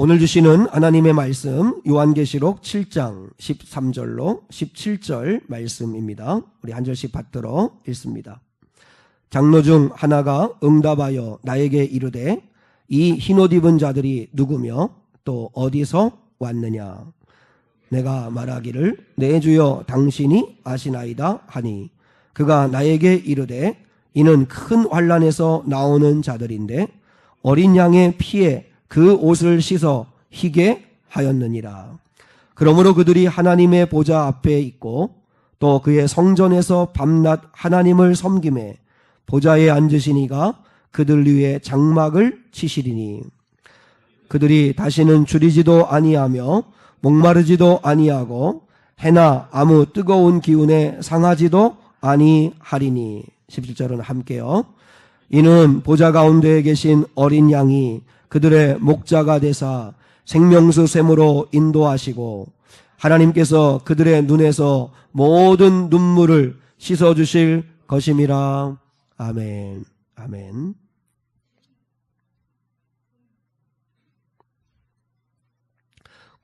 오늘 주시는 하나님의 말씀 요한계시록 7장 13절로 17절 말씀입니다. 우리 한 절씩 받들어 읽습니다. 장로 중 하나가 응답하여 나에게 이르되 이 흰옷 입은 자들이 누구며 또 어디서 왔느냐. 내가 말하기를 내 주여 당신이 아시나이다 하니 그가 나에게 이르되 이는 큰 환난에서 나오는 자들인데 어린 양의 피에 그 옷을 씻어 희게 하였느니라. 그러므로 그들이 하나님의 보좌 앞에 있고 또 그의 성전에서 밤낮 하나님을 섬김에 보좌에 앉으시니가 그들 위에 장막을 치시리니 그들이 다시는 줄이지도 아니하며 목마르지도 아니하고 해나 아무 뜨거운 기운에 상하지도 아니하리니. 17절은 함께요. 이는 보좌 가운데에 계신 어린 양이 그들의 목자가 되사 생명수 샘으로 인도하시고 하나님께서 그들의 눈에서 모든 눈물을 씻어주실 것임이라. 아멘. 아멘.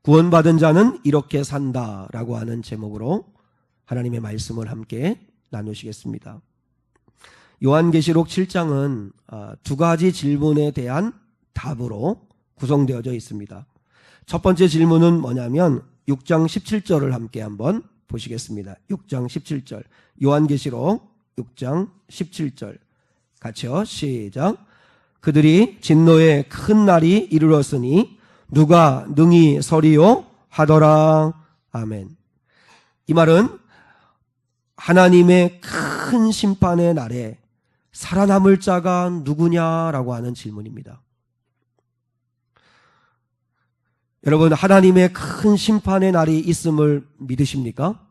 구원받은 자는 이렇게 산다라고 하는 제목으로 하나님의 말씀을 함께 나누시겠습니다. 요한계시록 7장은 두 가지 질문에 대한 답으로 구성되어져 있습니다. 첫 번째 질문은 뭐냐면 6장 17절을 함께 한번 보시겠습니다. 6장 17절 요한계시록 6장 17절 같이요. 시작. 그들이 진노의 큰 날이 이르렀으니 누가 능히 서리요 하더라. 아멘. 이 말은 하나님의 큰 심판의 날에 살아남을 자가 누구냐라고 하는 질문입니다. 여러분, 하나님의 큰 심판의 날이 있음을 믿으십니까?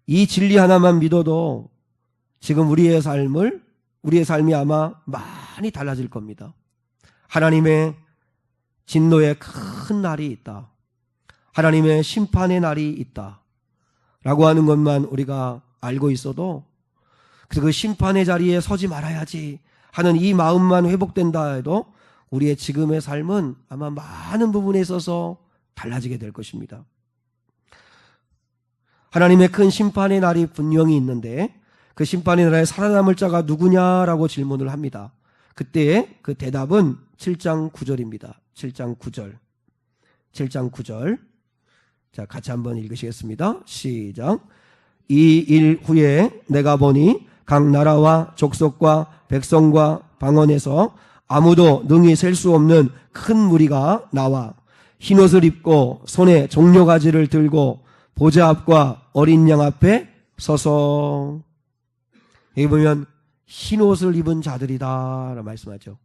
이 진리 하나만 믿어도 지금 우리의 삶이 아마 많이 달라질 겁니다. 하나님의 진노의 큰 날이 있다. 하나님의 심판의 날이 있다. 라고 하는 것만 우리가 알고 있어도 그 심판의 자리에 서지 말아야지 하는 이 마음만 회복된다 해도 우리의 지금의 삶은 아마 많은 부분에 있어서 달라지게 될 것입니다. 하나님의 큰 심판의 날이 분명히 있는데 그 심판의 날에 살아남을 자가 누구냐라고 질문을 합니다. 그때의 그 대답은 7장 9절입니다. 7장 9절. 7장 9절. 자, 같이 한번 읽으시겠습니다. 시작. 이 일 후에 내가 보니 각 나라와 족속과 백성과 방언에서 아무도 능히 셀 수 없는 큰 무리가 나와 흰옷을 입고 손에 종려가지를 들고 보좌 앞과 어린 양 앞에 서서. 여기 보면 흰옷을 입은 자들이다 라고 말씀하죠.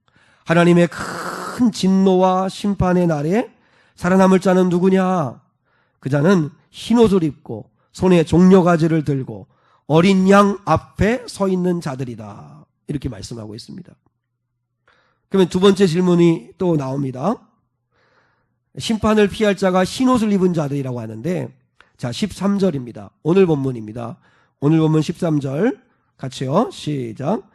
하나님의 큰 진노와 심판의 날에 살아남을 자는 누구냐? 그 자는 흰옷을 입고 손에 종려가지를 들고 어린 양 앞에 서 있는 자들이다. 이렇게 말씀하고 있습니다. 그러면 두 번째 질문이 또 나옵니다. 심판을 피할 자가 흰옷을 입은 자들이라고 하는데, 자, 13절입니다. 오늘 본문입니다. 오늘 본문 13절 같이요. 시작.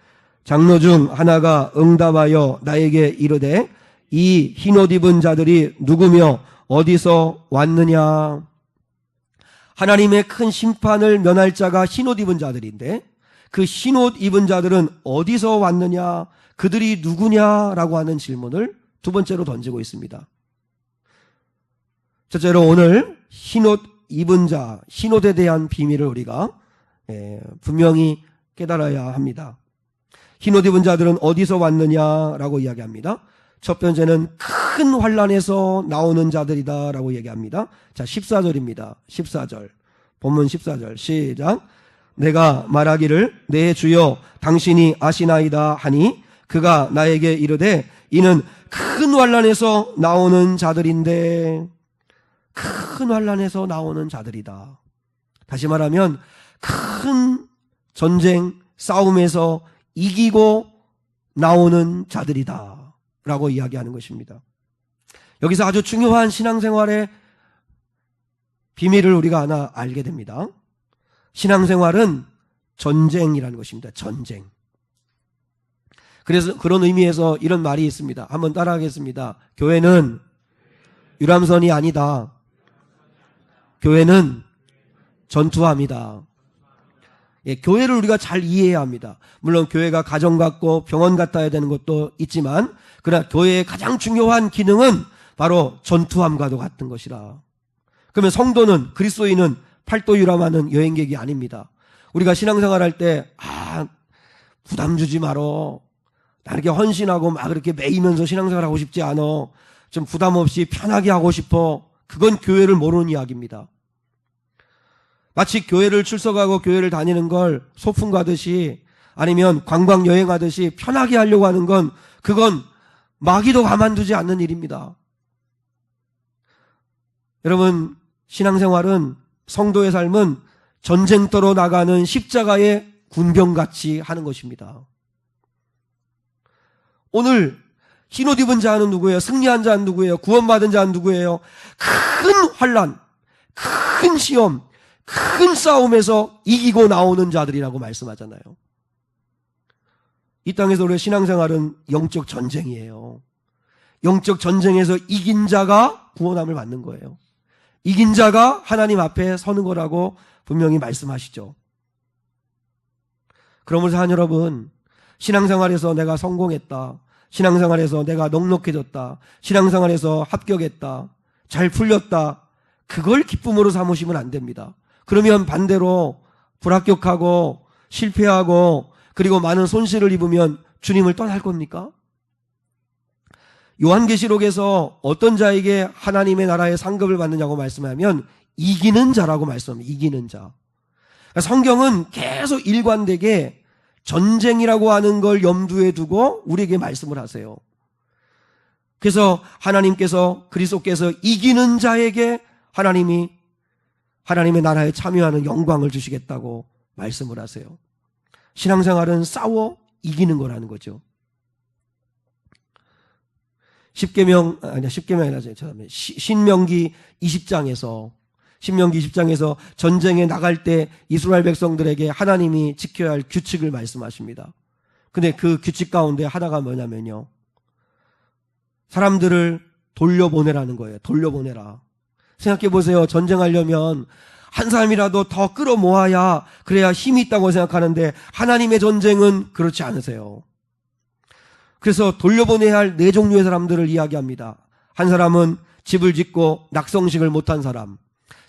장로 중 하나가 응답하여 나에게 이르되 이 흰옷 입은 자들이 누구며 어디서 왔느냐. 하나님의 큰 심판을 면할 자가 흰옷 입은 자들인데 그 흰옷 입은 자들은 어디서 왔느냐, 그들이 누구냐라고 하는 질문을 두 번째로 던지고 있습니다. 첫째로 오늘 흰옷 입은 자, 흰옷에 대한 비밀을 우리가 분명히 깨달아야 합니다. 흰옷 입은 자들은 어디서 왔느냐라고 이야기합니다. 첫 번째는 큰 환난에서 나오는 자들이다라고 얘기합니다. 자, 14절입니다. 14절. 본문 14절. 시작. 내가 말하기를 내 주여 당신이 아시나이다 하니 그가 나에게 이르되 이는 큰 환난에서 나오는 자들인데. 큰 환난에서 나오는 자들이다. 다시 말하면 큰 전쟁, 싸움에서 이기고 나오는 자들이다 라고 이야기하는 것입니다. 여기서 아주 중요한 신앙생활의 비밀을 우리가 하나 알게 됩니다. 신앙생활은 전쟁이라는 것입니다. 전쟁. 그래서 그런 의미에서 이런 말이 있습니다. 한번 따라하겠습니다. 교회는 유람선이 아니다. 교회는 전투함이다. 예, 교회를 우리가 잘 이해해야 합니다. 물론 교회가 가정 같고 병원 같아야 되는 것도 있지만, 그러나 교회의 가장 중요한 기능은 바로 전투함과도 같은 것이라. 그러면 성도는, 그리스도인은 팔도 유람하는 여행객이 아닙니다. 우리가 신앙생활할 때 부담 주지 말어. 나 이렇게 헌신하고 막 그렇게 매이면서 신앙생활하고 싶지 않아. 좀 부담 없이 편하게 하고 싶어. 그건 교회를 모르는 이야기입니다. 마치 교회를 출석하고 교회를 다니는 걸 소풍 가듯이, 아니면 관광 여행하듯이 편하게 하려고 하는 건, 그건 마귀도 가만두지 않는 일입니다. 여러분, 신앙생활은, 성도의 삶은 전쟁터로 나가는 십자가의 군병같이 하는 것입니다. 오늘 흰옷 입은 자는 누구예요? 승리한 자는 누구예요? 구원받은 자는 누구예요? 큰 환난, 큰 시험, 큰 싸움에서 이기고 나오는 자들이라고 말씀하잖아요. 이 땅에서 우리의 신앙생활은 영적 전쟁이에요. 영적 전쟁에서 이긴 자가 구원함을 받는 거예요. 이긴 자가 하나님 앞에 서는 거라고 분명히 말씀하시죠. 그러므로 사랑 여러분, 신앙생활에서 내가 성공했다, 신앙생활에서 내가 넉넉해졌다, 신앙생활에서 합격했다, 잘 풀렸다, 그걸 기쁨으로 삼으시면 안 됩니다. 그러면 반대로 불합격하고 실패하고 그리고 많은 손실을 입으면 주님을 떠날 겁니까? 요한계시록에서 어떤 자에게 하나님의 나라의 상급을 받느냐고 말씀하면 이기는 자라고 말씀합니다. 이기는 자. 그러니까 성경은 계속 일관되게 전쟁이라고 하는 걸 염두에 두고 우리에게 말씀을 하세요. 그래서 하나님께서, 그리스도께서 이기는 자에게 하나님이 하나님의 나라에 참여하는 영광을 주시겠다고 말씀을 하세요. 신앙생활은 싸워 이기는 거라는 거죠. 신명기 20장에서 전쟁에 나갈 때 이스라엘 백성들에게 하나님이 지켜야 할 규칙을 말씀하십니다. 근데 그 규칙 가운데 하나가 뭐냐면요, 사람들을 돌려보내라는 거예요. 돌려보내라. 생각해 보세요. 전쟁하려면 한 사람이라도 더 끌어모아야, 그래야 힘이 있다고 생각하는데 하나님의 전쟁은 그렇지 않으세요. 그래서 돌려보내야 할 네 종류의 사람들을 이야기합니다. 한 사람은 집을 짓고 낙성식을 못한 사람.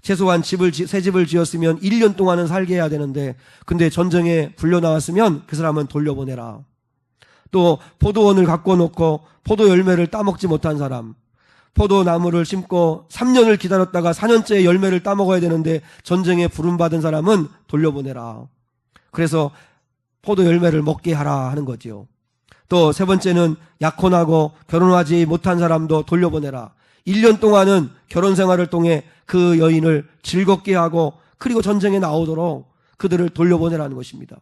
최소한 새 집을 지었으면 1년 동안은 살게 해야 되는데, 근데 전쟁에 불려나왔으면 그 사람은 돌려보내라. 또 포도원을 갖고 놓고 포도 열매를 따먹지 못한 사람. 포도나무를 심고 3년을 기다렸다가 4년째 열매를 따먹어야 되는데 전쟁에 부름받은 사람은 돌려보내라. 그래서 포도 열매를 먹게 하라 하는 거지요. 또 세 번째는 약혼하고 결혼하지 못한 사람도 돌려보내라. 1년 동안은 결혼 생활을 통해 그 여인을 즐겁게 하고 그리고 전쟁에 나오도록 그들을 돌려보내라는 것입니다.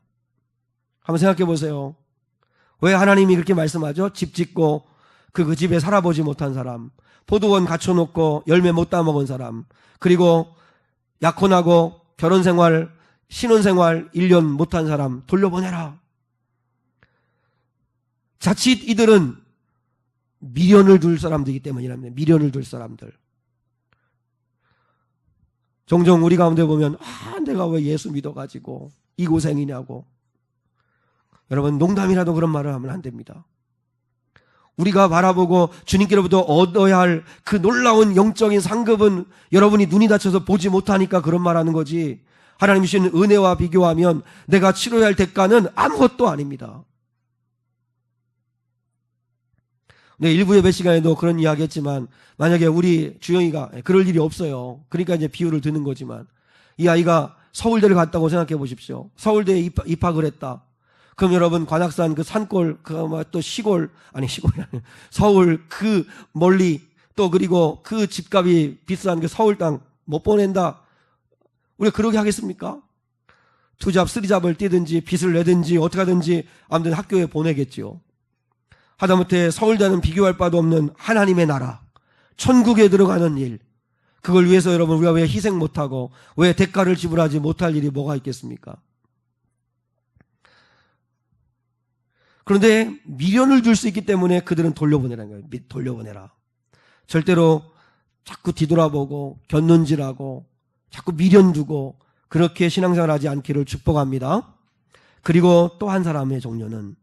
한번 생각해 보세요. 왜 하나님이 그렇게 말씀하죠? 집 짓고 그 집에 살아보지 못한 사람, 포도원 갖춰놓고 열매 못 따먹은 사람, 그리고 약혼하고 결혼생활, 신혼생활 1년 못한 사람 돌려보내라. 자칫 이들은 미련을 둘 사람들이기 때문이랍니다. 미련을 둘 사람들. 종종 우리 가운데 보면 내가 왜 예수 믿어가지고 이 고생이냐고. 여러분, 농담이라도 그런 말을 하면 안 됩니다. 우리가 바라보고 주님께로부터 얻어야 할 그 놀라운 영적인 상급은 여러분이 눈이 닫혀서 보지 못하니까 그런 말하는 거지, 하나님이 주시는 은혜와 비교하면 내가 치러야 할 대가는 아무것도 아닙니다. 네, 일부 예배 시간에도 그런 이야기 했지만, 만약에 우리 주영이가 그럴 일이 없어요. 그러니까 이제 비유를 드는 거지만, 이 아이가 서울대를 갔다고 생각해 보십시오. 서울대에 입학을 했다. 그럼 여러분, 관악산 그 산골, 또 시골, 서울 그 멀리, 또 그리고 그 집값이 비싼 그 서울 땅 못 보낸다. 우리가 그러게 하겠습니까? 투잡, 쓰리잡을 뛰든지 빚을 내든지 어떻게 하든지 아무튼 학교에 보내겠지요. 하다못해 서울대는 비교할 바도 없는 하나님의 나라, 천국에 들어가는 일, 그걸 위해서 여러분 우리가 왜 희생 못하고 왜 대가를 지불하지 못할 일이 뭐가 있겠습니까? 그런데 미련을 줄 수 있기 때문에 그들은 돌려보내라는 거예요. 돌려보내라. 절대로 자꾸 뒤돌아보고 곁눈질하고 자꾸 미련 두고 그렇게 신앙생활하지 않기를 축복합니다. 그리고 또 한 사람의 종류는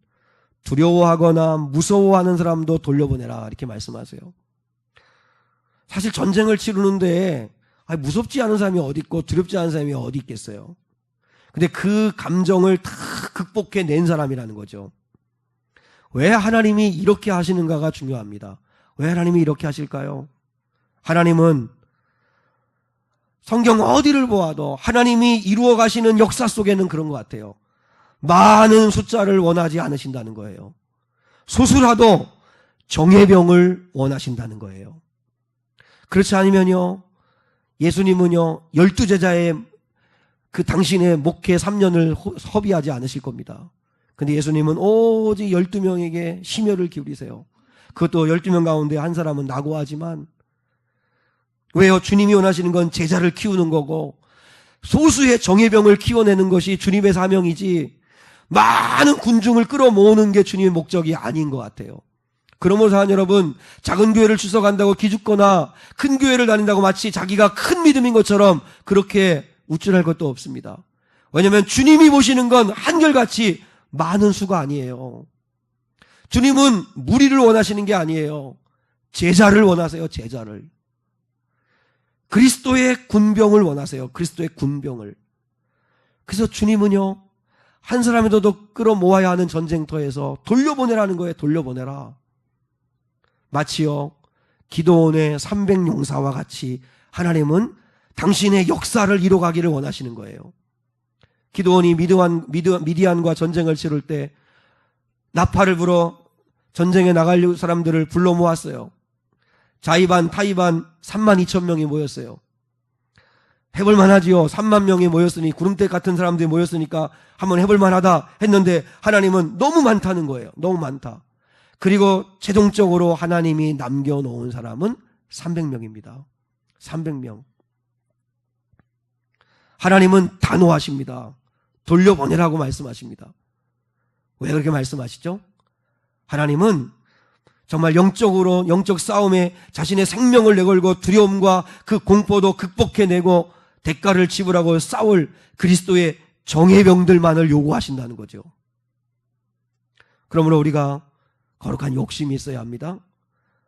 두려워하거나 무서워하는 사람도 돌려보내라 이렇게 말씀하세요. 사실 전쟁을 치르는데 무섭지 않은 사람이 어디 있고 두렵지 않은 사람이 어디 있겠어요. 근데 그 감정을 다 극복해 낸 사람이라는 거죠. 왜 하나님이 이렇게 하시는가가 중요합니다. 왜 하나님이 이렇게 하실까요? 하나님은 성경 어디를 보아도 하나님이 이루어 가시는 역사 속에는 그런 것 같아요. 많은 숫자를 원하지 않으신다는 거예요. 소수라도 정예병을 원하신다는 거예요. 그렇지 않으면요, 예수님은요 12제자의 그 당신의 목회 3년을 허비하지 않으실 겁니다. 근데 예수님은 오직 12명에게 심혈을 기울이세요. 그것도 12명 가운데 한 사람은 낙오하지만, 왜요? 주님이 원하시는 건 제자를 키우는 거고 소수의 정예병을 키워내는 것이 주님의 사명이지 많은 군중을 끌어모으는 게 주님의 목적이 아닌 것 같아요. 그러므로 사랑 여러분, 작은 교회를 출석한다고 기죽거나 큰 교회를 다닌다고 마치 자기가 큰 믿음인 것처럼 그렇게 우쭐할 것도 없습니다. 왜냐하면 주님이 보시는 건 한결같이 많은 수가 아니에요. 주님은 무리를 원하시는 게 아니에요. 제자를 원하세요. 제자를. 그리스도의 군병을 원하세요. 그리스도의 군병을. 그래서 주님은요, 한 사람이라도 끌어모아야 하는 전쟁터에서 돌려보내라는 거예요. 돌려보내라. 마치요 기도원의 300용사와 같이 하나님은 당신의 역사를 이뤄가기를 원하시는 거예요. 기도원이 미디안과 전쟁을 치를 때 나팔을 불어 전쟁에 나갈 사람들을 불러 모았어요. 자이반, 타이반 32,000명이 모였어요. 해볼만 하지요. 3만 명이 모였으니, 구름대 같은 사람들이 모였으니까 한번 해볼만 하다 했는데 하나님은 너무 많다는 거예요. 너무 많다. 그리고 최종적으로 하나님이 남겨놓은 사람은 300명입니다. 300명. 하나님은 단호하십니다. 돌려보내라고 말씀하십니다. 왜 그렇게 말씀하시죠? 하나님은 정말 영적 싸움에 자신의 생명을 내걸고 두려움과 그 공포도 극복해내고 대가를 지불하고 싸울 그리스도의 정예병들만을 요구하신다는 거죠. 그러므로 우리가 거룩한 욕심이 있어야 합니다.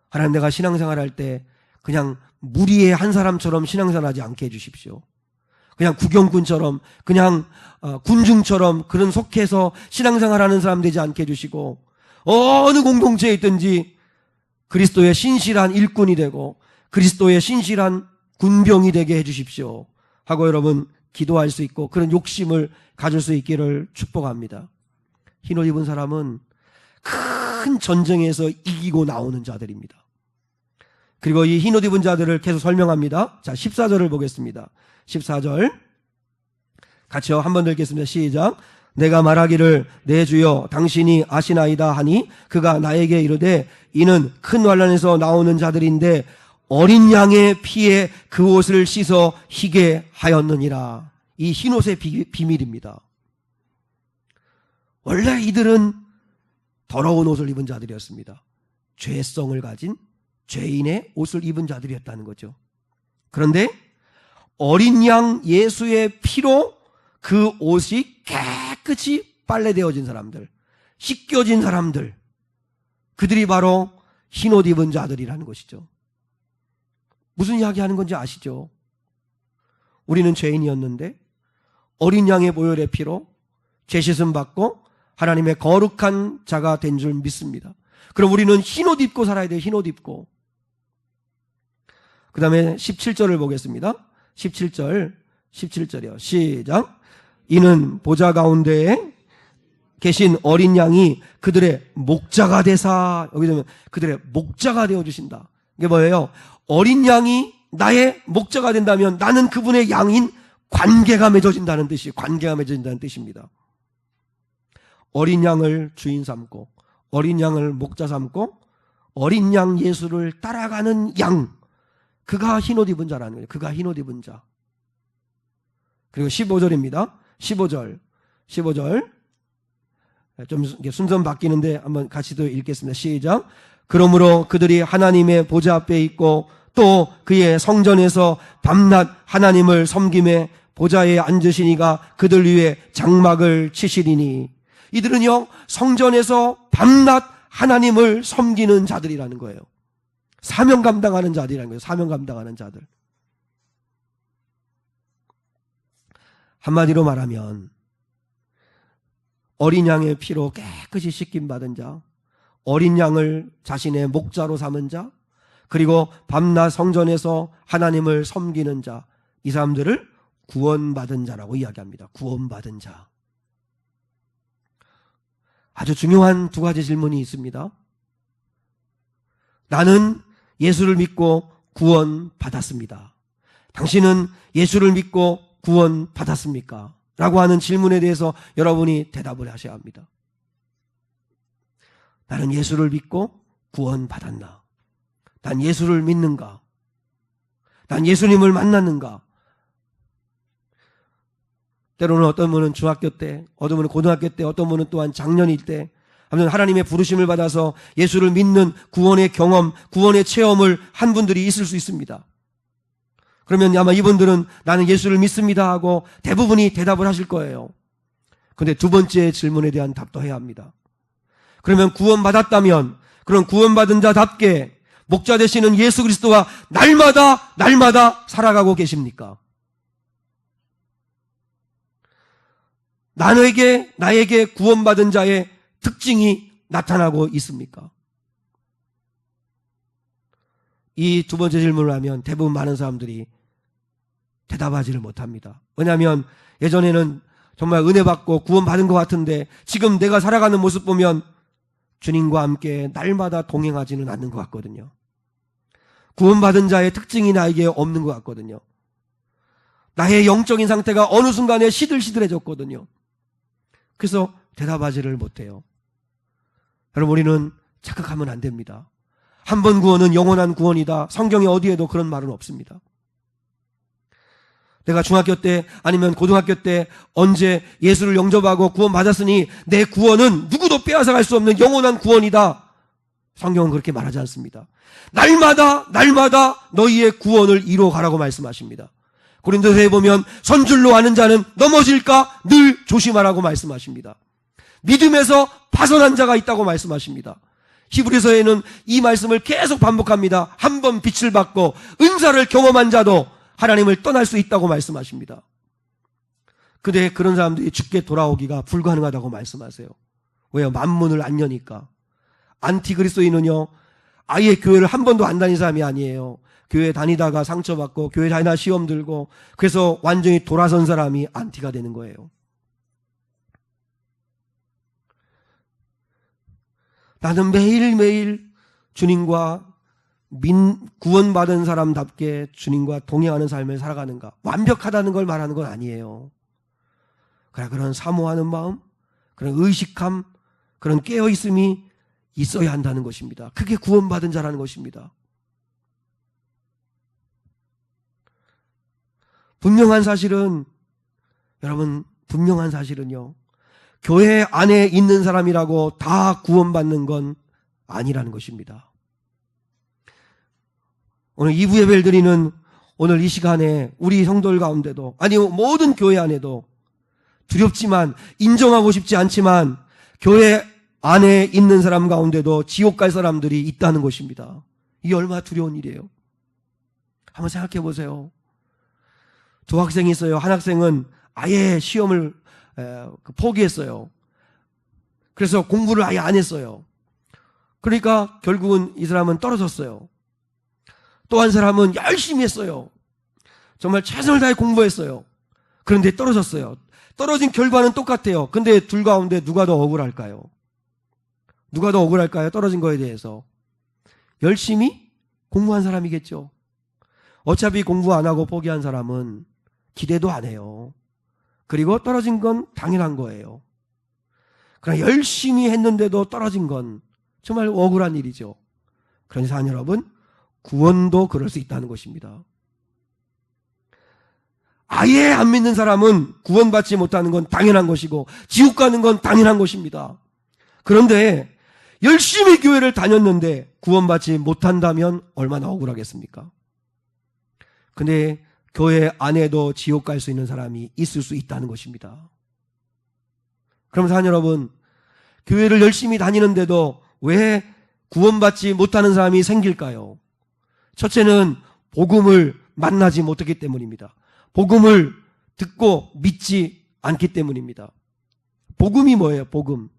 하나님, 내가 신앙생활할 때 그냥 무리의 한 사람처럼 신앙생활하지 않게 해주십시오. 그냥 구경꾼처럼, 그냥 군중처럼 그런 속해서 신앙생활하는 사람 되지 않게 해주시고, 어느 공동체에 있든지 그리스도의 신실한 일꾼이 되고 그리스도의 신실한 군병이 되게 해주십시오 하고 여러분 기도할 수 있고 그런 욕심을 가질 수 있기를 축복합니다. 흰옷 입은 사람은 큰 전쟁에서 이기고 나오는 자들입니다. 그리고 이 흰옷 입은 자들을 계속 설명합니다. 자, 14절을 보겠습니다. 14절 같이요, 한번 더 읽겠습니다. 시작. 내가 말하기를 내 주여 당신이 아시나이다 하니 그가 나에게 이르되 이는 큰 환난에서 나오는 자들인데 어린 양의 피에 그 옷을 씻어 희게 하였느니라. 이 흰옷의 비밀입니다. 원래 이들은 더러운 옷을 입은 자들이었습니다. 죄성을 가진 죄인의 옷을 입은 자들이었다는 거죠. 그런데 어린 양 예수의 피로 그 옷이 깨끗이 빨래되어진 사람들, 씻겨진 사람들, 그들이 바로 흰옷 입은 자들이라는 것이죠. 무슨 이야기 하는 건지 아시죠? 우리는 죄인이었는데 어린 양의 보혈의 피로 죄씻음 받고 하나님의 거룩한 자가 된 줄 믿습니다. 그럼 우리는 흰옷 입고 살아야 돼요. 흰옷 입고. 그 다음에 17절을 보겠습니다. 17절이요. 시작. 이는 보좌 가운데에 계신 어린 양이 그들의 목자가 되사, 여기 보면 그들의 목자가 되어주신다. 이게 뭐예요? 어린 양이 나의 목자가 된다면 나는 그분의 양인 관계가 맺어진다는 뜻입니다. 어린 양을 주인 삼고 어린 양을 목자 삼고 어린 양 예수를 따라가는 양, 그가 흰옷 입은 자라는 거예요. 그가 흰옷 입은 자. 그리고 15절입니다. 15절 좀 순서 바뀌는데 한번 같이 또 읽겠습니다. 시작. 그러므로 그들이 하나님의 보좌 앞에 있고 또 그의 성전에서 밤낮 하나님을 섬김에 보좌에 앉으시니가 그들 위에 장막을 치시리니, 이들은요 성전에서 밤낮 하나님을 섬기는 자들이라는 거예요. 사명 감당하는 자들이라는 거예요. 사명 감당하는 자들. 한마디로 말하면 어린 양의 피로 깨끗이 씻김 받은 자, 어린 양을 자신의 목자로 삼은 자, 그리고 밤낮 성전에서 하나님을 섬기는 자, 이 사람들을 구원받은 자라고 이야기합니다. 구원받은 자. 아주 중요한 두 가지 질문이 있습니다. 나는 예수를 믿고 구원받았습니다. 당신은 예수를 믿고 구원받았습니까? 라고 하는 질문에 대해서 여러분이 대답을 하셔야 합니다. 나는 예수를 믿고 구원받았나? 난 예수를 믿는가? 난 예수님을 만났는가? 때로는 어떤 분은 중학교 때, 어떤 분은 고등학교 때, 어떤 분은 또한 작년일 때, 아무튼 하나님의 부르심을 받아서 예수를 믿는 구원의 경험, 구원의 체험을 한 분들이 있을 수 있습니다. 그러면 아마 이분들은 나는 예수를 믿습니다 하고 대부분이 대답을 하실 거예요. 그런데 두 번째 질문에 대한 답도 해야 합니다. 그러면 구원받았다면 그런 구원받은 자답게 목자 되시는 예수 그리스도와 날마다 살아가고 계십니까? 나에게 구원받은 자의 특징이 나타나고 있습니까? 이 두 번째 질문을 하면 대부분 많은 사람들이 대답하지를 못합니다. 왜냐하면 예전에는 정말 은혜 받고 구원받은 것 같은데 지금 내가 살아가는 모습 보면 주님과 함께 날마다 동행하지는 않는 것 같거든요. 구원받은 자의 특징이 나에게 없는 것 같거든요. 나의 영적인 상태가 어느 순간에 시들시들해졌거든요. 그래서 대답하지를 못해요. 여러분, 우리는 착각하면 안 됩니다. 한 번 구원은 영원한 구원이다. 성경에 어디에도 그런 말은 없습니다. 내가 중학교 때 아니면 고등학교 때 언제 예수를 영접하고 구원받았으니 내 구원은 누구도 빼앗아갈 수 없는 영원한 구원이다. 성경은 그렇게 말하지 않습니다. 날마다 너희의 구원을 이루어가라고 말씀하십니다. 고린도서에 보면 선줄로 아는 자는 넘어질까 늘 조심하라고 말씀하십니다. 믿음에서 파선한 자가 있다고 말씀하십니다. 히브리서에는 이 말씀을 계속 반복합니다. 한 번 빛을 받고 은사를 경험한 자도 하나님을 떠날 수 있다고 말씀하십니다. 근데 그런 사람들이 죽게 돌아오기가 불가능하다고 말씀하세요. 왜요? 만문을 안 여니까. 안티그리스도인은요, 아예 교회를 한 번도 안 다닌 사람이 아니에요. 교회 다니다가 상처받고 교회 다니다가 시험 들고 그래서 완전히 돌아선 사람이 안티가 되는 거예요. 나는 매일매일 주님과 구원받은 사람답게 주님과 동행하는 삶을 살아가는가? 완벽하다는 걸 말하는 건 아니에요. 그런 사모하는 마음, 그런 의식함, 그런 깨어있음이 있어야 한다는 것입니다. 그게 구원받은 자라는 것입니다. 분명한 사실은요, 교회 안에 있는 사람이라고 다 구원받는 건 아니라는 것입니다. 오늘 2부 예배를 드리는 오늘 이 시간에 우리 성도들 가운데도, 아니 모든 교회 안에도 두렵지만 인정하고 싶지 않지만 교회 안에 있는 사람 가운데도 지옥 갈 사람들이 있다는 것입니다. 이게 얼마나 두려운 일이에요. 한번 생각해 보세요. 두 학생이 있어요. 한 학생은 아예 시험을 포기했어요. 그래서 공부를 아예 안 했어요. 그러니까 결국은 이 사람은 떨어졌어요. 또 한 사람은 열심히 했어요. 정말 최선을 다해 공부했어요. 그런데 떨어졌어요. 떨어진 결과는 똑같아요. 근데 둘 가운데 누가 더 억울할까요? 누가 더 억울할까요? 떨어진 거에 대해서. 열심히 공부한 사람이겠죠. 어차피 공부 안 하고 포기한 사람은 기대도 안 해요. 그리고 떨어진 건 당연한 거예요. 그러나 열심히 했는데도 떨어진 건 정말 억울한 일이죠. 그러니까 사랑 여러분, 구원도 그럴 수 있다는 것입니다. 아예 안 믿는 사람은 구원받지 못하는 건 당연한 것이고 지옥 가는 건 당연한 것입니다. 그런데 열심히 교회를 다녔는데 구원받지 못한다면 얼마나 억울하겠습니까? 근데 교회 안에도 지옥 갈 수 있는 사람이 있을 수 있다는 것입니다. 그럼 사랑 여러분, 교회를 열심히 다니는데도 왜 구원받지 못하는 사람이 생길까요? 첫째는 복음을 만나지 못했기 때문입니다. 복음을 듣고 믿지 않기 때문입니다. 복음이 뭐예요? 복음.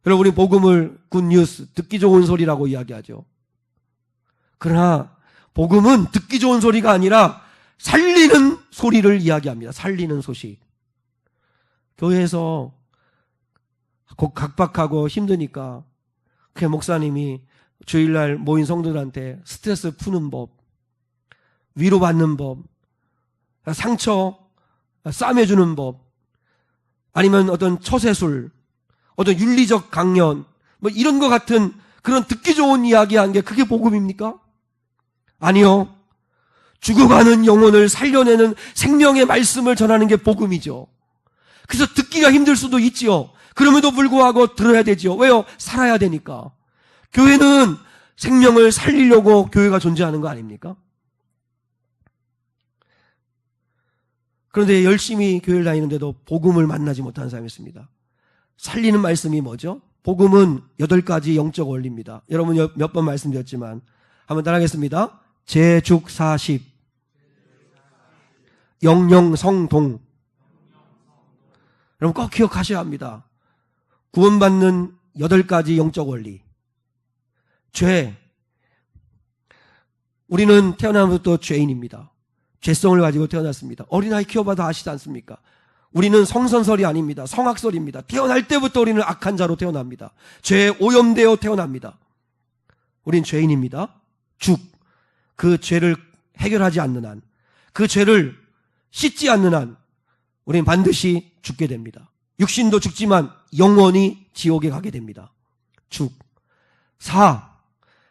여러분, 우리 복음을 굿뉴스, 듣기 좋은 소리라고 이야기하죠. 그러나 복음은 듣기 좋은 소리가 아니라 살리는 소리를 이야기합니다. 살리는 소식. 교회에서 각박하고 힘드니까 그 목사님이 주일날 모인 성도들한테 스트레스 푸는 법, 위로받는 법, 상처 싸매주는 법, 아니면 어떤 처세술, 어떤 윤리적 강연, 뭐 이런 것 같은 그런 듣기 좋은 이야기 한 게 그게 복음입니까? 아니요. 죽어가는 영혼을 살려내는 생명의 말씀을 전하는 게 복음이죠. 그래서 듣기가 힘들 수도 있지요. 그럼에도 불구하고 들어야 되지요. 왜요? 살아야 되니까. 교회는 생명을 살리려고 교회가 존재하는 거 아닙니까? 그런데 열심히 교회를 다니는데도 복음을 만나지 못하는 사람이 있습니다. 살리는 말씀이 뭐죠? 복음은 8가지 영적 원리입니다. 여러분 몇 번 말씀드렸지만 한번 따라하겠습니다. 제죽 40, 영영성동. 여러분 꼭 기억하셔야 합니다. 구원받는 8가지 영적 원리. 죄. 우리는 태어나면서부터 죄인입니다. 죄성을 가지고 태어났습니다. 어린아이 키워봐도 아시지 않습니까? 우리는 성선설이 아닙니다. 성악설입니다. 태어날 때부터 우리는 악한 자로 태어납니다. 죄에 오염되어 태어납니다. 우린 죄인입니다. 죽. 그 죄를 해결하지 않는 한, 그 죄를 씻지 않는 한 우리는 반드시 죽게 됩니다. 육신도 죽지만 영원히 지옥에 가게 됩니다. 죽. 사.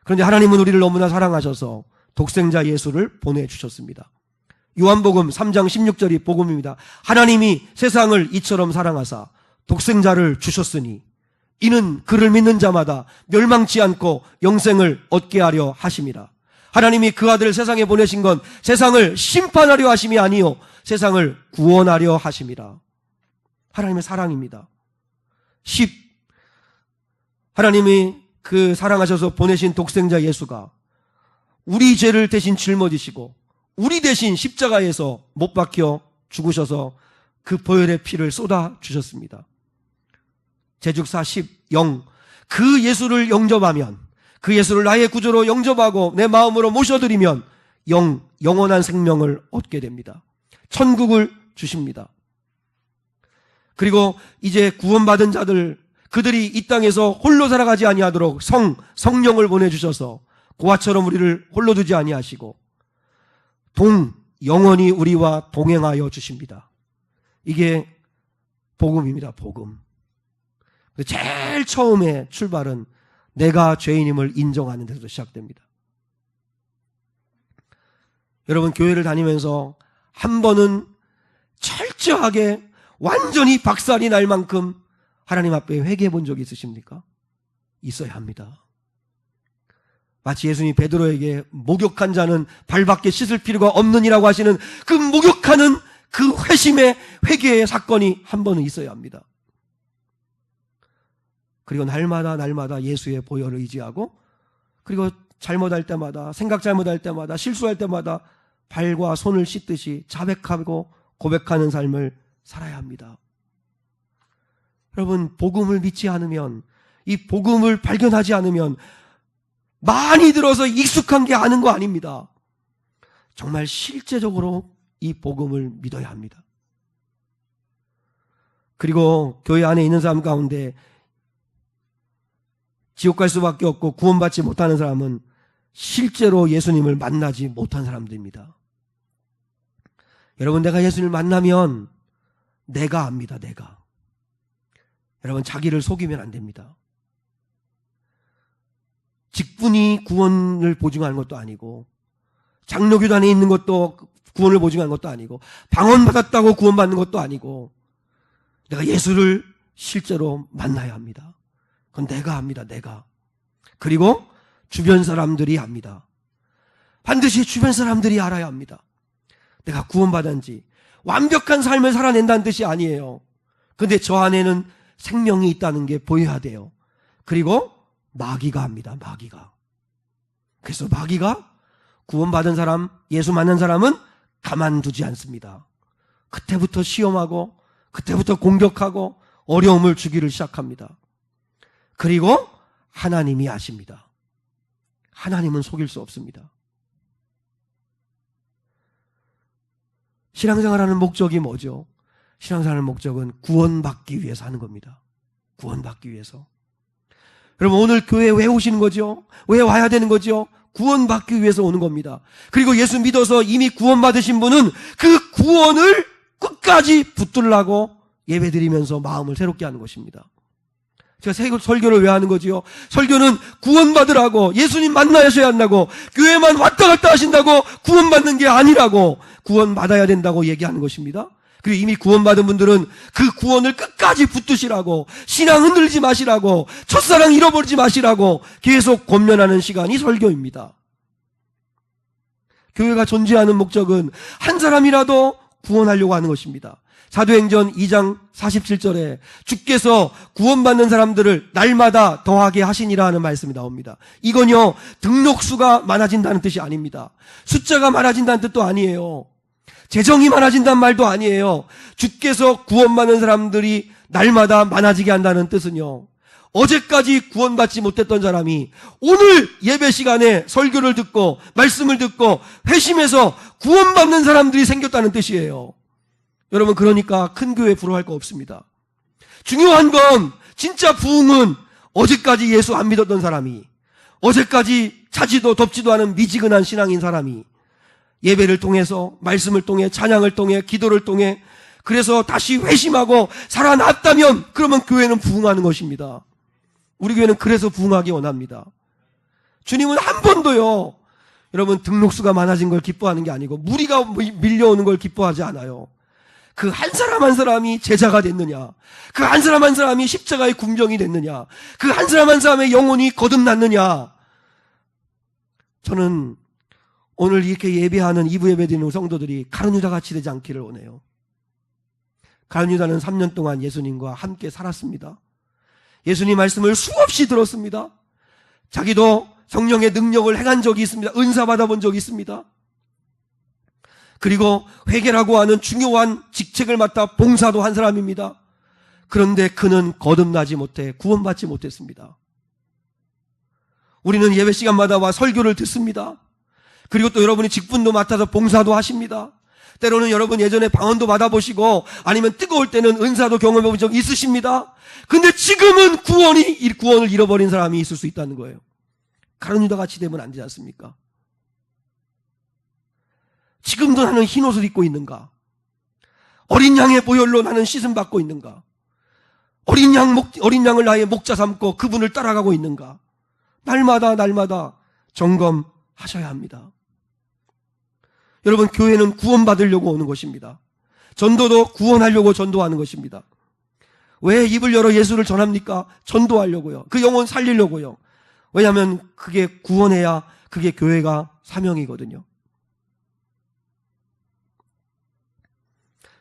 그런데 하나님은 우리를 너무나 사랑하셔서 독생자 예수를 보내주셨습니다. 요한복음 3장 16절이 복음입니다. 하나님이 세상을 이처럼 사랑하사 독생자를 주셨으니 이는 그를 믿는 자마다 멸망치 않고 영생을 얻게 하려 하심이라. 하나님이 그 아들을 세상에 보내신 건 세상을 심판하려 하심이 아니요 세상을 구원하려 하심이라. 하나님의 사랑입니다. 10. 하나님이 그 사랑하셔서 보내신 독생자 예수가 우리 죄를 대신 짊어지시고 우리 대신 십자가에서 못 박혀 죽으셔서 그 보혈의 피를 쏟아 주셨습니다. 제죽사 10, 영. 그 예수를 영접하면, 그 예수를 나의 구주로 영접하고 내 마음으로 모셔드리면 영원한 생명을 얻게 됩니다. 천국을 주십니다. 그리고 이제 구원받은 자들, 그들이 이 땅에서 홀로 살아가지 아니하도록 성령을 보내주셔서 고아처럼 우리를 홀로 두지 아니하시고 영원히 우리와 동행하여 주십니다. 이게 복음입니다. 복음. 제일 처음에 출발은 내가 죄인임을 인정하는 데서 시작됩니다. 여러분 교회를 다니면서 한 번은 철저하게 완전히 박살이 날 만큼 하나님 앞에 회개해 본 적이 있으십니까? 있어야 합니다. 마치 예수님이 베드로에게 목욕한 자는 발밖에 씻을 필요가 없느니라고 하시는 그 목욕하는 그 회심의 회개의 사건이 한 번은 있어야 합니다. 그리고 날마다 예수의 보혈을 의지하고 그리고 잘못할 때마다 생각 잘못할 때마다 실수할 때마다 발과 손을 씻듯이 자백하고 고백하는 삶을 살아야 합니다. 여러분 복음을 믿지 않으면 이 복음을 발견하지 않으면 많이 들어서 익숙한 게 아는 거 아닙니다. 정말 실제적으로 이 복음을 믿어야 합니다. 그리고 교회 안에 있는 사람 가운데 지옥 갈 수밖에 없고 구원받지 못하는 사람은 실제로 예수님을 만나지 못한 사람들입니다. 여러분 내가 예수님을 만나면 내가 압니다. 내가. 여러분 자기를 속이면 안 됩니다. 직분이 구원을 보증하는 것도 아니고 장로교단에 있는 것도 구원을 보증하는 것도 아니고 방언받았다고 구원받는 것도 아니고 내가 예수를 실제로 만나야 합니다. 그건 내가 합니다. 내가. 그리고 주변 사람들이 압니다. 반드시 주변 사람들이 알아야 합니다. 내가 구원받은지 완벽한 삶을 살아낸다는 뜻이 아니에요. 근데 저 안에는 생명이 있다는 게 보여야 돼요. 그리고 마귀가 합니다. 마귀가. 그래서 마귀가 구원받은 사람, 예수 만난 사람은 가만두지 않습니다. 그때부터 시험하고 그때부터 공격하고 어려움을 주기를 시작합니다. 그리고 하나님이 아십니다. 하나님은 속일 수 없습니다. 신앙생활하는 목적이 뭐죠? 신앙생활하는 목적은 구원받기 위해서 하는 겁니다. 구원받기 위해서. 여러분 오늘 교회에 왜 오시는 거죠? 왜 와야 되는 거죠? 구원받기 위해서 오는 겁니다. 그리고 예수 믿어서 이미 구원받으신 분은 그 구원을 끝까지 붙들라고 예배드리면서 마음을 새롭게 하는 것입니다. 제가 설교를 왜 하는 거지요? 설교는 구원받으라고, 예수님 만나셔야 한다고, 교회만 왔다 갔다 하신다고 구원받는 게 아니라고, 구원받아야 된다고 얘기하는 것입니다. 그리고 이미 구원받은 분들은 그 구원을 끝까지 붙드시라고, 신앙 흔들지 마시라고, 첫사랑 잃어버리지 마시라고 계속 권면하는 시간이 설교입니다. 교회가 존재하는 목적은 한 사람이라도 구원하려고 하는 것입니다. 사도행전 2장 47절에 주께서 구원받는 사람들을 날마다 더하게 하시니라 하는 말씀이 나옵니다. 이건요, 등록수가 많아진다는 뜻이 아닙니다. 숫자가 많아진다는 뜻도 아니에요. 재정이 많아진다는 말도 아니에요. 주께서 구원받는 사람들이 날마다 많아지게 한다는 뜻은요, 어제까지 구원받지 못했던 사람이 오늘 예배 시간에 설교를 듣고 말씀을 듣고 회심해서 구원받는 사람들이 생겼다는 뜻이에요. 여러분, 그러니까 큰 교회 부러워할 거 없습니다. 중요한 건 진짜 부흥은 어제까지 예수 안 믿었던 사람이, 어제까지 차지도 덥지도 않은 미지근한 신앙인 사람이 예배를 통해서, 말씀을 통해, 찬양을 통해, 기도를 통해, 그래서 다시 회심하고 살아났다면 그러면 교회는 부흥하는 것입니다. 우리 교회는 그래서 부흥하기 원합니다. 주님은 한 번도요, 여러분, 등록수가 많아진 걸 기뻐하는 게 아니고 무리가 밀려오는 걸 기뻐하지 않아요. 그 한 사람 한 사람이 제자가 됐느냐, 그 한 사람 한 사람이 십자가의 군병이 됐느냐, 그 한 사람 한 사람의 영혼이 거듭났느냐. 저는 오늘 이렇게 예배하는 2부 예배 드리는 성도들이 가룟 유다 같이 되지 않기를 원해요. 가룟 유다는 3년 동안 예수님과 함께 살았습니다. 예수님 말씀을 수없이 들었습니다. 자기도 성령의 능력을 행한 적이 있습니다. 은사 받아본 적이 있습니다. 그리고 회개라고 하는 중요한 직책을 맡아 봉사도 한 사람입니다. 그런데 그는 거듭나지 못해 구원받지 못했습니다. 우리는 예배 시간마다 와 설교를 듣습니다. 그리고 또 여러분이 직분도 맡아서 봉사도 하십니다. 때로는 여러분 예전에 방언도 받아보시고 아니면 뜨거울 때는 은사도 경험해본 적 있으십니다. 근데 지금은 구원을 잃어버린 사람이 있을 수 있다는 거예요. 가룟 유다 같이 되면 안 되지 않습니까? 지금도 나는 흰 옷을 입고 있는가? 어린 양의 보혈로 나는 씻음 받고 있는가? 어린 양을 나의 목자 삼고 그분을 따라가고 있는가? 날마다 점검하셔야 합니다. 여러분, 교회는 구원받으려고 오는 것입니다. 전도도 구원하려고 전도하는 것입니다. 왜 입을 열어 예수를 전합니까? 전도하려고요. 그 영혼 살리려고요. 왜냐하면 그게 구원해야 그게 교회가 사명이거든요.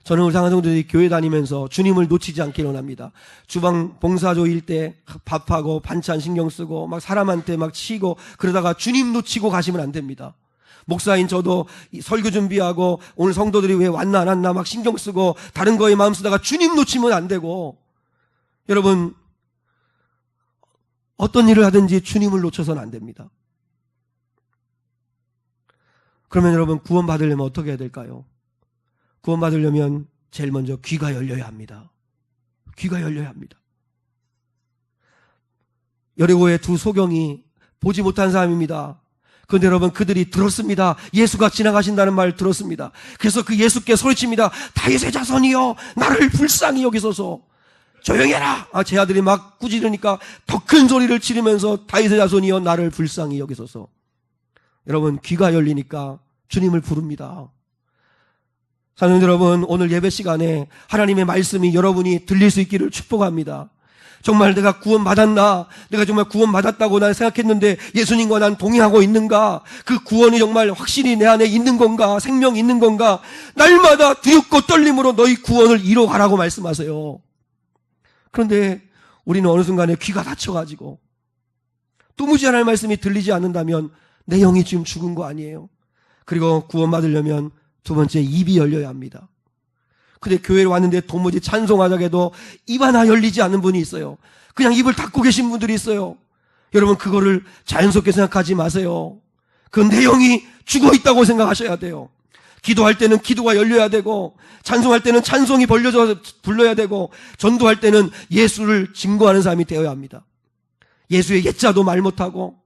저는 우리 상한성도들이 교회 다니면서 주님을 놓치지 않기를 원합니다. 주방 봉사조일 때 밥하고 반찬 신경 쓰고 막 사람한테 막 치고 그러다가 주님 놓치고 가시면 안 됩니다. 목사인 저도 설교 준비하고 오늘 성도들이 왜 왔나 안 왔나 막 신경 쓰고 다른 거에 마음 쓰다가 주님 놓치면 안 되고, 여러분 어떤 일을 하든지 주님을 놓쳐서는 안 됩니다. 그러면 여러분 구원받으려면 어떻게 해야 될까요? 구원받으려면 제일 먼저 귀가 열려야 합니다. 귀가 열려야 합니다. 여리고의 두 소경이 보지 못한 사람입니다. 그런데 여러분 그들이 들었습니다. 예수가 지나가신다는 말 들었습니다. 그래서 그 예수께 소리칩니다. 다윗의 자손이여 나를 불쌍히 여기소서. 조용히 해라. 제 아들이 막 꾸짖으니까 더 큰 소리를 지르면서 다윗의 자손이여 나를 불쌍히 여기소서. 여러분 귀가 열리니까 주님을 부릅니다. 사랑하는 여러분, 오늘 예배 시간에 하나님의 말씀이 여러분이 들릴 수 있기를 축복합니다. 정말 내가 구원받았나? 내가 정말 구원받았다고 난 생각했는데 예수님과 난 동의하고 있는가? 그 구원이 정말 확실히 내 안에 있는 건가? 생명이 있는 건가? 날마다 두렵고 떨림으로 너희 구원을 이뤄가라고 말씀하세요. 그런데 우리는 어느 순간에 귀가 닫혀가지고 도무지 하나님의 말씀이 들리지 않는다면 내 영이 지금 죽은 거 아니에요? 그리고 구원받으려면 두 번째, 입이 열려야 합니다. 근데 교회에 왔는데 도무지 찬송하자고 해도 입 하나 열리지 않는 분이 있어요. 그냥 입을 닫고 계신 분들이 있어요. 여러분, 그거를 자연스럽게 생각하지 마세요. 그 내용이 죽어 있다고 생각하셔야 돼요. 기도할 때는 기도가 열려야 되고, 찬송할 때는 찬송이 벌려져 불러야 되고, 전도할 때는 예수를 증거하는 사람이 되어야 합니다. 예수의 옛자도 말 못하고,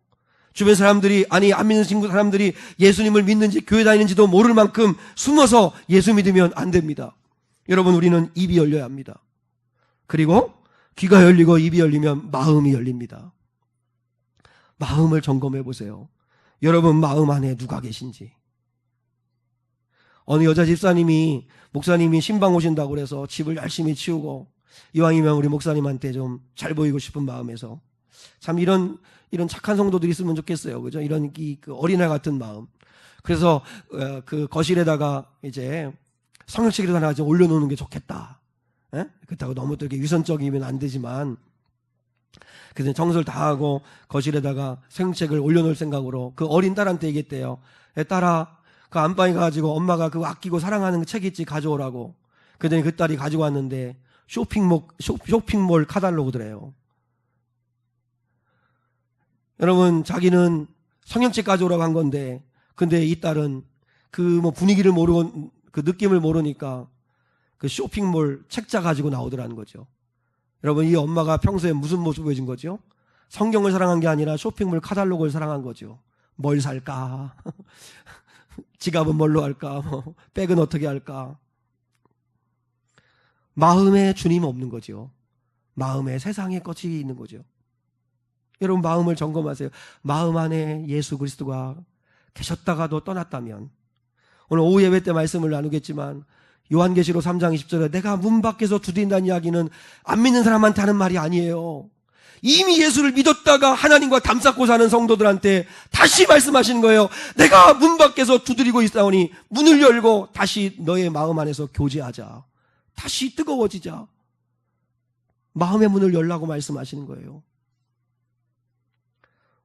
주변 사람들이, 아니 안 믿는 친구 사람들이 예수님을 믿는지 교회 다니는지도 모를 만큼 숨어서 예수 믿으면 안 됩니다. 여러분, 우리는 입이 열려야 합니다. 그리고 귀가 열리고 입이 열리면 마음이 열립니다. 마음을 점검해 보세요. 여러분 마음 안에 누가 계신지. 어느 여자 집사님이, 목사님이 신방 오신다고 그래서 집을 열심히 치우고, 이왕이면 우리 목사님한테 좀 잘 보이고 싶은 마음에서, 참 이런 착한 성도들이 있으면 좋겠어요. 그죠? 이런 그 어린애 같은 마음. 그래서 그 거실에다가 이제 성경책을 하나 좀 올려놓는 게 좋겠다. 그렇다고 너무 또 이렇게 위선적이면 안 되지만, 그래서 정성을 다하고 거실에다가 성경책을 올려놓을 생각으로 그 어린 딸한테 얘기했대요. 딸아, 그 안방에 가지고 엄마가 그거 아끼고 사랑하는 그 책 있지, 가져오라고. 그랬더니 그 딸이 가지고 왔는데 쇼핑몰 카탈로그더래요. 여러분, 자기는 성경책 가져오라고 한 건데, 근데 이 딸은 그 뭐 분위기를 모르고, 그 느낌을 모르니까 그 쇼핑몰 책자 가지고 나오더라는 거죠. 여러분, 이 엄마가 평소에 무슨 모습을 보여준 거죠? 성경을 사랑한 게 아니라 쇼핑몰 카탈로그를 사랑한 거죠. 뭘 살까? 지갑은 뭘로 할까? 백은 어떻게 할까? 마음에 주님 없는 거죠. 마음에 세상의 것이 있는 거죠. 여러분, 마음을 점검하세요. 마음 안에 예수 그리스도가 계셨다가도 떠났다면, 오늘 오후 예배 때 말씀을 나누겠지만 요한계시록 3장 20절에 내가 문 밖에서 두드린다는 이야기는 안 믿는 사람한테 하는 말이 아니에요. 이미 예수를 믿었다가 하나님과 담쌓고 사는 성도들한테 다시 말씀하시는 거예요. 내가 문 밖에서 두드리고 있사오니 문을 열고 다시 너의 마음 안에서 교제하자. 다시 뜨거워지자. 마음의 문을 열라고 말씀하시는 거예요.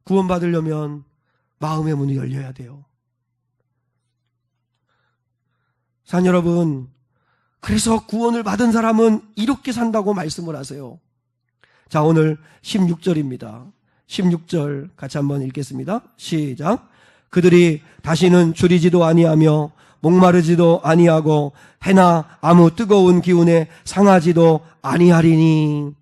구원받으려면 마음의 문이 열려야 돼요. 산 여러분, 그래서 구원을 받은 사람은 이렇게 산다고 말씀을 하세요. 자, 오늘 16절입니다. 16절 같이 한번 읽겠습니다. 시작. 그들이 다시는 줄이지도 아니하며 목마르지도 아니하고 해나 아무 뜨거운 기운에 상하지도 아니하리니.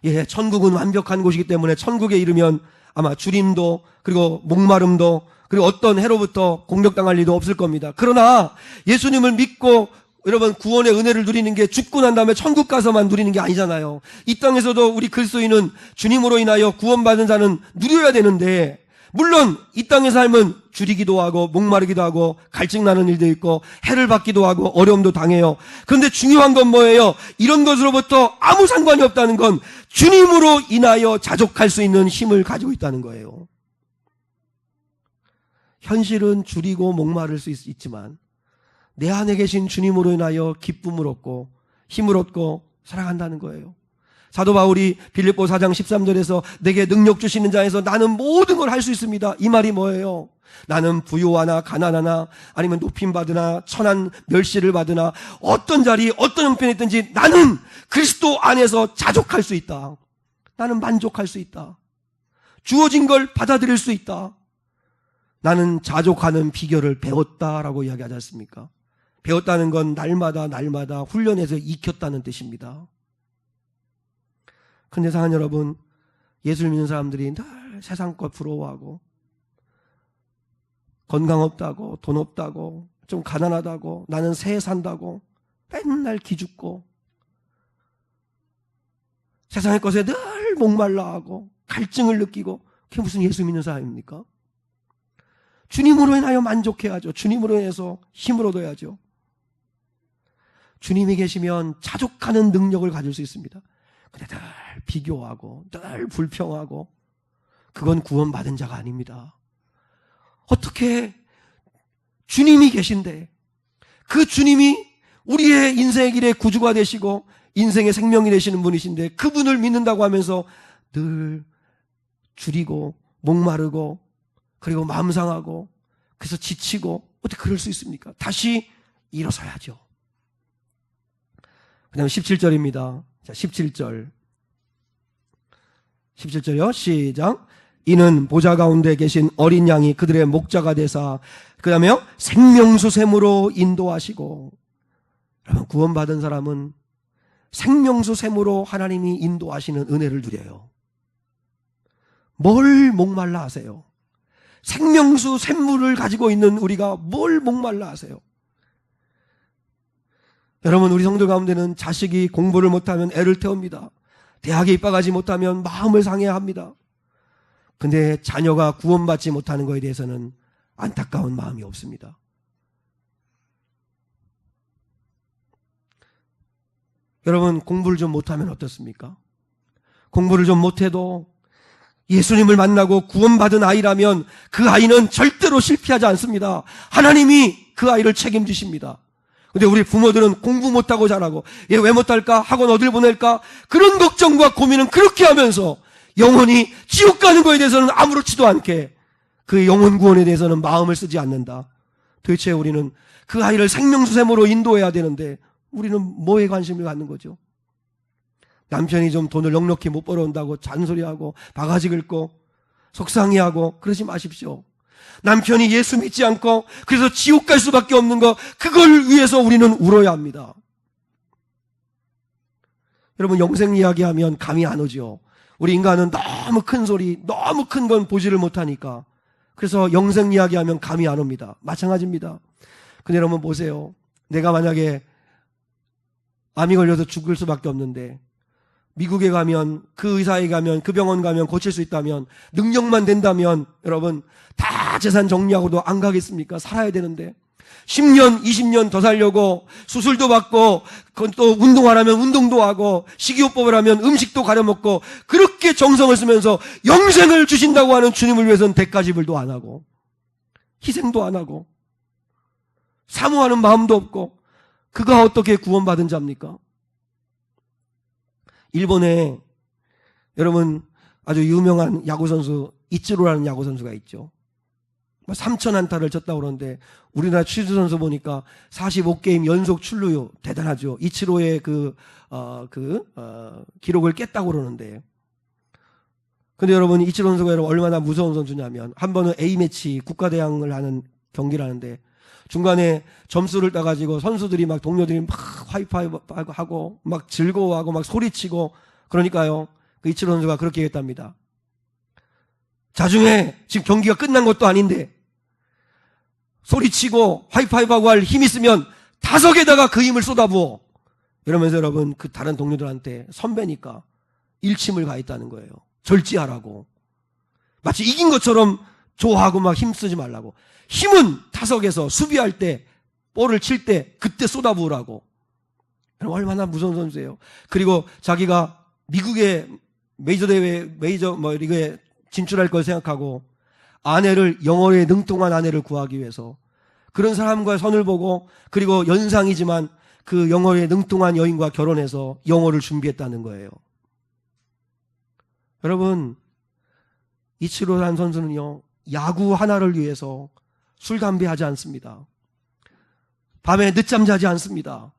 예, 천국은 완벽한 곳이기 때문에 천국에 이르면 아마 주림도, 그리고 목마름도, 그리고 어떤 해로부터 공격당할 일도 없을 겁니다. 그러나 예수님을 믿고 여러분 구원의 은혜를 누리는 게 죽고 난 다음에 천국 가서만 누리는 게 아니잖아요. 이 땅에서도 우리 그리스도인은 주님으로 인하여 구원받은 자는 누려야 되는데, 물론 이 땅의 삶은 줄이기도 하고 목마르기도 하고 갈증나는 일도 있고 해를 받기도 하고 어려움도 당해요. 그런데 중요한 건 뭐예요? 이런 것으로부터 아무 상관이 없다는 건 주님으로 인하여 자족할 수 있는 힘을 가지고 있다는 거예요. 현실은 줄이고 목마를 수 있지만 내 안에 계신 주님으로 인하여 기쁨을 얻고 힘을 얻고 살아간다는 거예요. 사도 바울이 빌립보 4장 13절에서 내게 능력 주시는 자에서 나는 모든 걸 할 수 있습니다. 이 말이 뭐예요? 나는 부요하나 가난하나 아니면 높임받으나 천한 멸시를 받으나 어떤 자리 어떤 형편에 있든지 나는 그리스도 안에서 자족할 수 있다. 나는 만족할 수 있다. 주어진 걸 받아들일 수 있다. 나는 자족하는 비결을 배웠다라고 이야기하지 않습니까? 배웠다는 건 날마다 훈련해서 익혔다는 뜻입니다. 그런데 사랑하는 여러분, 예수를 믿는 사람들이 늘 세상 것 부러워하고 건강 없다고 돈 없다고 좀 가난하다고 나는 새 산다고 맨날 기죽고 세상의 것에 늘 목말라하고 갈증을 느끼고, 그게 무슨 예수 믿는 사람입니까? 주님으로 인하여 만족해야죠. 주님으로 인해서 힘을 얻어야죠. 주님이 계시면 자족하는 능력을 가질 수 있습니다. 근데 늘 비교하고 늘 불평하고 그건 구원받은 자가 아닙니다. 어떻게 주님이 계신데 그 주님이 우리의 인생의 길의 구주가 되시고 인생의 생명이 되시는 분이신데 그분을 믿는다고 하면서 늘 줄이고 목마르고 그리고 마음 상하고 그래서 지치고 어떻게 그럴 수 있습니까? 다시 일어서야죠. 그 다음에 17절입니다. 자, 17절이요. 시작. 이는 보좌 가운데 계신 어린 양이 그들의 목자가 되사 그 다음에 생명수 샘으로 인도하시고, 여러분 구원받은 사람은 생명수 샘으로 하나님이 인도하시는 은혜를 누려요. 뭘 목말라 하세요? 생명수 샘물을 가지고 있는 우리가 뭘 목말라 하세요? 여러분 우리 성도 가운데는 자식이 공부를 못하면 애를 태웁니다. 대학에 입학하지 못하면 마음을 상해합니다. 근데 자녀가 구원받지 못하는 것에 대해서는 안타까운 마음이 없습니다. 여러분 공부를 좀 못하면 어떻습니까? 공부를 좀 못해도 예수님을 만나고 구원받은 아이라면 그 아이는 절대로 실패하지 않습니다. 하나님이 그 아이를 책임지십니다. 근데 우리 부모들은 공부 못하고 자라고 얘 왜 못할까? 학원 어딜 보낼까? 그런 걱정과 고민은 그렇게 하면서 영혼이 지옥 가는 것에 대해서는 아무렇지도 않게 그 영혼 구원에 대해서는 마음을 쓰지 않는다. 도대체 우리는 그 아이를 생명수샘으로 인도해야 되는데 우리는 뭐에 관심을 갖는 거죠? 남편이 좀 돈을 넉넉히 못 벌어온다고 잔소리하고 바가지 긁고 속상해하고 그러지 마십시오. 남편이 예수 믿지 않고 그래서 지옥 갈 수밖에 없는 거, 그걸 위해서 우리는 울어야 합니다. 여러분 영생 이야기하면 감이 안 오죠. 우리 인간은 너무 큰 소리, 너무 큰 건 보지를 못하니까 그래서 영생 이야기하면 감이 안 옵니다. 마찬가지입니다. 근데 여러분 보세요. 내가 만약에 암이 걸려서 죽을 수밖에 없는데 미국에 가면 그 의사에 가면 그 병원 가면 고칠 수 있다면 능력만 된다면 여러분 다 재산 정리하고도 안 가겠습니까? 살아야 되는데 10년 20년 더 살려고 수술도 받고 그건 또 운동하라면 운동도 하고 식이요법을 하면 음식도 가려먹고 그렇게 정성을 쓰면서 영생을 주신다고 하는 주님을 위해서는 대가지불도 안 하고 희생도 안 하고 사모하는 마음도 없고 그가 어떻게 구원받은 자입니까? 일본에 여러분 아주 유명한 야구선수 이치로라는 야구선수가 있죠. 3,000안타를 쳤다고 그러는데 우리나라 취수선수 보니까 45게임 연속 출루요. 대단하죠. 이치로의 기록을 깼다고 그러는데, 근데 여러분 이치로 선수가 여러분 얼마나 무서운 선수냐면 한 번은 A매치 국가대항을 하는 경기를 하는데 중간에 점수를 따가지고 선수들이 막 동료들이 막 하이파이브 하고 막 즐거워하고 막 소리치고 그러니까요. 그 이치로 선수가 그렇게 얘기했답니다. 자중해. 지금 경기가 끝난 것도 아닌데 소리치고 하이파이브하고 할 힘 있으면 타석에다가 그 힘을 쏟아부어. 이러면서 여러분 그 다른 동료들한테 선배니까 일침을 가했다는 거예요. 절제하라고. 마치 이긴 것처럼 좋아하고 막 힘쓰지 말라고. 힘은 타석에서 수비할 때 볼을 칠 때 그때 쏟아부으라고. 얼마나 무서운 선수예요. 그리고 자기가 미국의 메이저 대회 리그에 진출할 걸 생각하고 아내를 영어에 능통한 아내를 구하기 위해서 그런 사람과 선을 보고 그리고 연상이지만 그 영어에 능통한 여인과 결혼해서 영어를 준비했다는 거예요. 여러분 이치로라는 선수는요 야구 하나를 위해서 술 담배 하지 않습니다. 밤에 늦잠 자지 않습니다.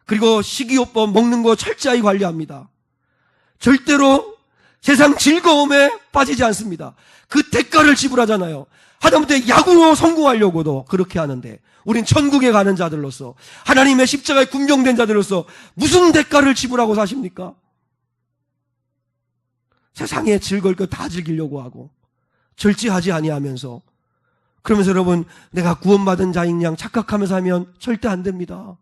그리고 식이요법 먹는 거 철저히 관리합니다. 절대로 세상 즐거움에 빠지지 않습니다. 그 대가를 지불하잖아요. 하다못해 야구로 성공하려고도 그렇게 하는데 우린 천국에 가는 자들로서 하나님의 십자가에 군병된 자들로서 무슨 대가를 지불하고 사십니까? 세상에 즐거울 것 다 즐기려고 하고 절제하지 아니하면서 그러면서 여러분 내가 구원받은 자인 양 착각하면서 하면 절대 안 됩니다.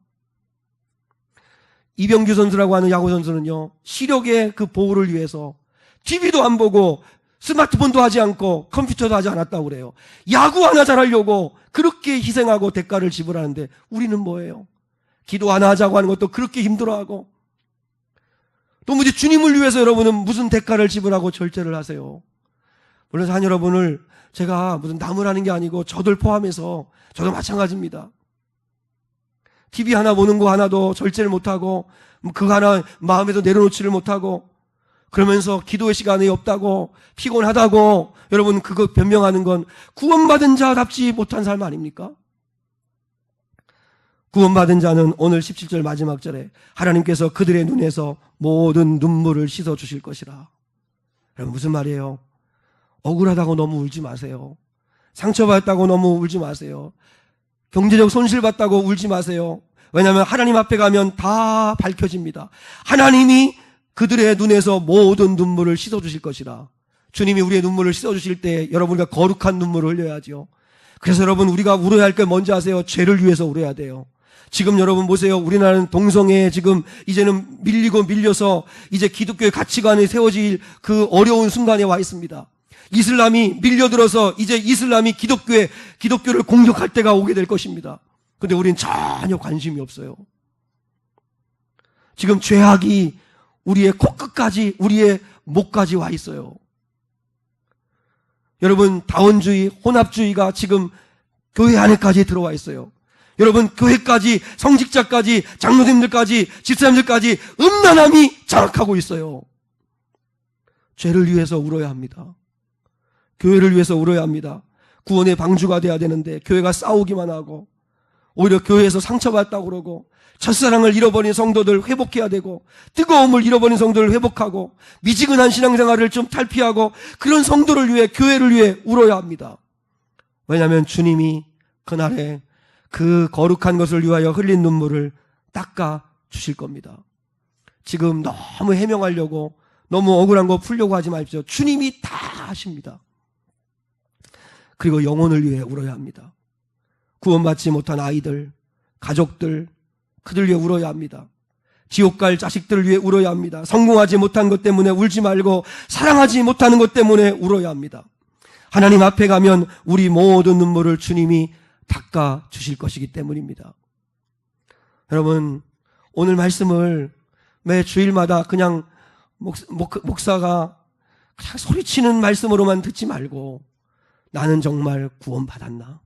이병규 선수라고 하는 야구 선수는요 시력의 그 보호를 위해서 TV도 안 보고 스마트폰도 하지 않고 컴퓨터도 하지 않았다고 그래요. 야구 하나 잘하려고 그렇게 희생하고 대가를 지불하는데 우리는 뭐예요? 기도 하나 하자고 하는 것도 그렇게 힘들어하고, 도무지 주님을 위해서 여러분은 무슨 대가를 지불하고 절제를 하세요. 물론 산 여러분을 제가 무슨 나무라는 게 아니고 저들 포함해서 저도 마찬가지입니다. TV 하나 보는 거 하나도 절제를 못하고, 그거 하나 마음에도 내려놓지를 못하고, 그러면서 기도의 시간이 없다고, 피곤하다고, 여러분 그거 변명하는 건 구원받은 자답지 못한 삶 아닙니까? 구원받은 자는 오늘 17절 마지막 절에 하나님께서 그들의 눈에서 모든 눈물을 씻어주실 것이라. 여러분 무슨 말이에요? 억울하다고 너무 울지 마세요. 상처받았다고 너무 울지 마세요. 경제적 손실받다고 울지 마세요. 왜냐하면 하나님 앞에 가면 다 밝혀집니다. 하나님이 그들의 눈에서 모든 눈물을 씻어주실 것이라. 주님이 우리의 눈물을 씻어주실 때 여러분과 거룩한 눈물을 흘려야죠. 그래서 여러분 우리가 울어야 할 게 뭔지 아세요? 죄를 위해서 울어야 돼요. 지금 여러분 보세요. 우리나라는 동성애에 지금 이제는 밀리고 밀려서 이제 기독교의 가치관이 세워질 그 어려운 순간에 와 있습니다. 이슬람이 밀려들어서 이제 이슬람이 기독교를 공격할 때가 오게 될 것입니다. 근데 우리는 전혀 관심이 없어요. 지금 죄악이 우리의 코끝까지, 우리의 목까지 와 있어요. 여러분, 다원주의, 혼합주의가 지금 교회 안에까지 들어와 있어요. 여러분, 교회까지, 성직자까지, 장로님들까지, 집사님들까지 음란함이 장악하고 있어요. 죄를 위해서 울어야 합니다. 교회를 위해서 울어야 합니다. 구원의 방주가 돼야 되는데 교회가 싸우기만 하고, 오히려 교회에서 상처받았다고 그러고, 첫사랑을 잃어버린 성도들 회복해야 되고, 뜨거움을 잃어버린 성도를 회복하고, 미지근한 신앙생활을 좀 탈피하고, 그런 성도를 위해, 교회를 위해 울어야 합니다. 왜냐하면 주님이 그날에 그 거룩한 것을 위하여 흘린 눈물을 닦아 주실 겁니다. 지금 너무 해명하려고, 너무 억울한 거 풀려고 하지 마십시오. 주님이 다 하십니다. 그리고 영혼을 위해 울어야 합니다. 구원받지 못한 아이들, 가족들, 그들 위해 울어야 합니다. 지옥 갈 자식들을 위해 울어야 합니다. 성공하지 못한 것 때문에 울지 말고 사랑하지 못하는 것 때문에 울어야 합니다. 하나님 앞에 가면 우리 모든 눈물을 주님이 닦아 주실 것이기 때문입니다. 여러분, 오늘 말씀을 매 주일마다 그냥 목사가 그냥 소리치는 말씀으로만 듣지 말고, 나는 정말 구원받았나?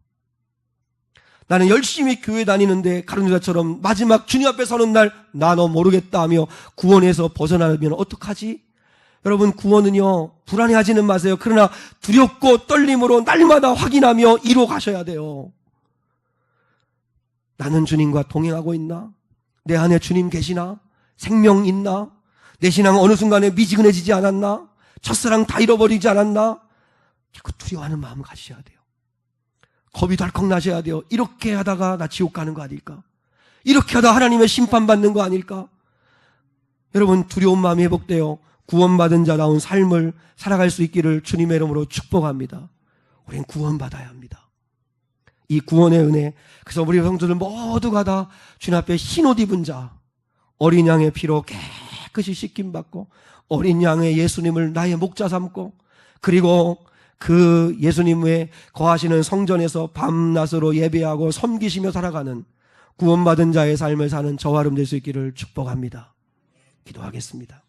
나는 열심히 교회 다니는데 가룟유다처럼 마지막 주님 앞에 서는 날 나 너 모르겠다 하며 구원에서 벗어나면 어떡하지? 여러분, 구원은요 불안해하지는 마세요. 그러나 두렵고 떨림으로 날마다 확인하며 이루어 가셔야 돼요. 나는 주님과 동행하고 있나? 내 안에 주님 계시나? 생명 있나? 내 신앙 어느 순간에 미지근해지지 않았나? 첫사랑 다 잃어버리지 않았나? 자꾸 두려워하는 마음을 가지셔야 돼요. 겁이 덜컥 나셔야 돼요. 이렇게 하다가 나 지옥 가는 거 아닐까? 이렇게 하다 하나님의 심판받는 거 아닐까? 여러분, 두려운 마음이 회복되어 구원받은 자다운 삶을 살아갈 수 있기를 주님의 이름으로 축복합니다. 우리는 구원받아야 합니다. 이 구원의 은혜, 그래서 우리 성도들 모두가 다 주님 앞에 흰옷 입은 자, 어린 양의 피로 깨끗이 씻김받고, 어린 양의 예수님을 나의 목자 삼고, 그리고 그 예수님의 거하시는 성전에서 밤낮으로 예배하고 섬기시며 살아가는 구원받은 자의 삶을 사는 저와 여러분 될 수 있기를 축복합니다. 기도하겠습니다.